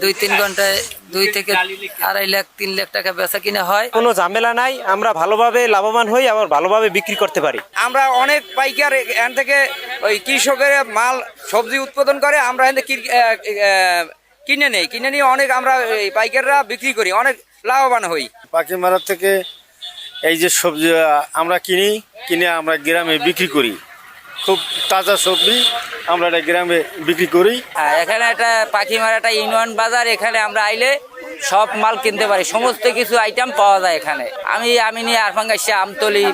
2-3 ঘন্টায় 2 থেকে 2.5 লাখ 3 লাখ টাকা বেচা কিনা হয়। কোনো ঝামেলা নাই, আমরা ভালোভাবে লাভবান হই, আবার ভালোভাবে বিক্রি করতে পারি। আমরা অনেক পাইকার এখান থেকে ওই কৃষকের মাল সবজি উৎপাদন করে, আমরা এখান থেকে কিনে নিয়ে অনেক আমরা এই পাইকাররা বিক্রি করি, অনেক লাভবান হই। পাখিমারা থেকে এই যে সবজি আমরা কিনে আমরা গ্রামে বিক্রি করি। খুব তাজা সবজি আমরা এটা গ্রামে বিক্রি করি। এখানে একটা পাখিমারাটা ইউনিয়ন বাজার, এখানে আমরা আইলে সব মাল কিনতে পারি, সমস্ত কিছু আইটেম পাওয়া যায় এখানে। আমি নিয়ে আরফাঙ্গাসি আমতলি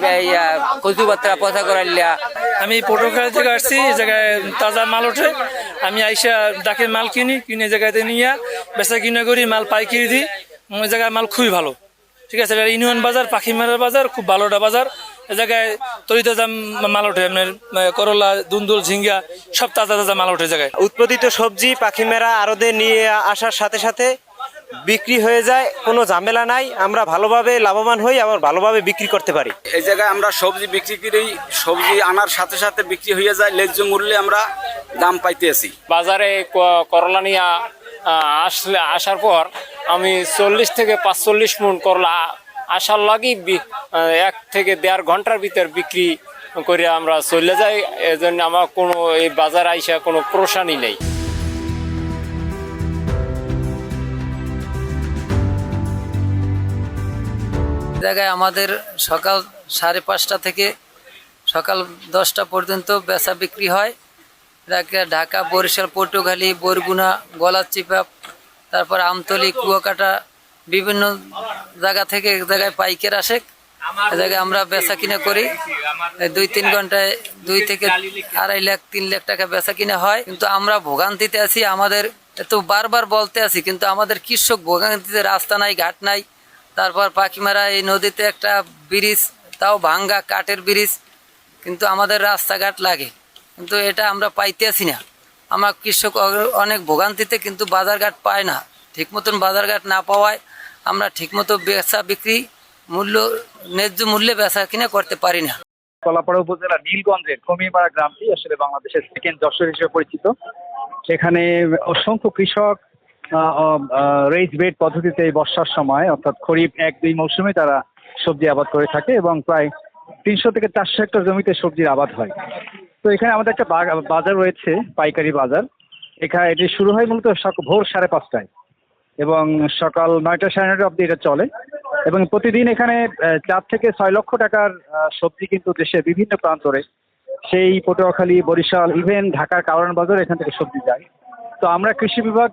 কচুপাত্রা পচা করাইলিয়া। আমি পটুয়াখালী থেকে আসছি, এই জায়গায় তাজা মাল ওঠে, আমি আইসা ডাকে মাল কিনে জায়গাতে নিয়ে বেচা কিনা করি, মাল পাইকারি দিই। ওই জায়গায় মাল খুবই ভালো, ঠিক আছে। এটা ইউনিয়ন বাজার, পাখিমারার বাজার, খুব ভালোটা বাজার। এ জায়গায় তরিতাজা মাল ওঠে, আপনার করলা, দুন্দুল, ঝিঙ্গা সব তাজা তাজা মাল ওঠে জায়গায়। উৎপাদিত সবজি পাখিমেরা আড়তে নিয়ে আসার সাথে সাথে বিক্রি হয়ে যায়, কোনো ঝামেলা নাই, আমরা ভালোভাবে লাভবান হই, আবার ভালোভাবে বিক্রি করতে পারি। এই জায়গায় আমরা সবজি বিক্রি করি, সবজি আনার সাথে সাথে বিক্রি হয়ে যায়, ন্যায্য মূল্যে আমরা দাম পাইতে আছি। বাজারে করলা নিয়ে আসার পর আমি 40 থেকে 45 মণ করলা আসার লাগি 1 থেকে 1.5 ঘন্টার ভিতর বিক্রি করে আমরা চলে যাই। এজন্য আমার কোনো এই বাজার আইসা কোনো প্রশানি নেই। জায়গায় আমাদের সকাল 5:30 থেকে সকাল 10টা পর্যন্ত বেচা বিক্রি হয়। ঢাকা, বরিশাল, পটুয়াখালী, বরগুনা, গলাচিপা, তারপর আমতলি, কুয়াকাটা, বিভিন্ন জায়গা থেকে এক জায়গায় পাইকার আসে, এ জায়গায় আমরা বেচা কিনা করি। 2-3 ঘন্টায় 2 থেকে 2.5 লাখ 3 লাখ টাকা বেচা কিনা হয়। কিন্তু আমরা ভোগান্তিতে আছি, আমাদের এত বারবার বলতে আছি, কিন্তু আমাদের কৃষক ভোগান্তিতে, রাস্তা নাই, ঘাট নাই। তারপর পাখিমারা এই নদীতে একটা ব্রিজ, তাও ভাঙ্গা কাঠের ব্রিজ, কিন্তু আমাদের রাস্তাঘাট লাগে, কিন্তু এটা আমরা পাইতে আসি না। আমরা কৃষক অনেক ভোগান্তিতে, কিন্তু বাজারঘাট পায় না। ঠিক মতন বাজারঘাট না পাওয়ায় আমরা ঠিকমতো বেচা বিক্রি ন্যায্য মূল্যে বেচা কিনা করতে পারি না। কলাপাড়া উপজেলা নীলগঞ্জের খমিপাড়া গ্রামটি আসলে বাংলাদেশের সেকেন্ড যশোর হিসেবে পরিচিত। এখানে অসংখ্য কৃষক রেইজ বেড পদ্ধতিতে এই বর্ষার সময় অর্থাৎ খরিফ 1-2 মৌসুমে তারা সবজি আবাদ করে থাকে এবং প্রায় 300 থেকে 400 হেক্টর জমিতে সবজির আবাদ হয়। তো এখানে আমাদের একটা বাজার রয়েছে, পাইকারি বাজার। এখানে এটি শুরু হয় মূলত ভোর 5:30টায় এবং সকাল 9টা 9:30 অবধি এটা চলে এবং প্রতিদিন এখানে 4 থেকে 6 লক্ষ টাকার সবজি কিন্তু দেশের বিভিন্ন প্রান্তরে, সেই পটুয়াখালী, বরিশাল, ইভেন ঢাকার কারওয়ান বাজার, এখান থেকে সবজি যায়। তো আমরা কৃষি বিভাগ,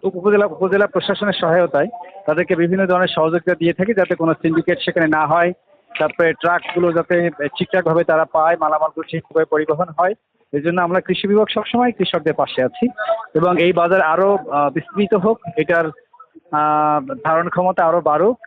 উপজেলা প্রশাসনের সহায়তায় তাদেরকে বিভিন্ন ধরনের সহযোগিতা দিয়ে থাকি, যাতে কোনো সিন্ডিকেট সেখানে না হয়, তারপরে ট্রাকগুলো যাতে ঠিকঠাকভাবে তারা পায়, মালামালগুলো ঠিকভাবে পরিবহন হয়। এই জন্য আমরা কৃষি বিভাগ সবসময় কৃষকদের পাশে আছি এবং এই বাজার আরো বিস্তৃত হোক, এটার ধারণ ক্ষমতা আরো বাড়ুক,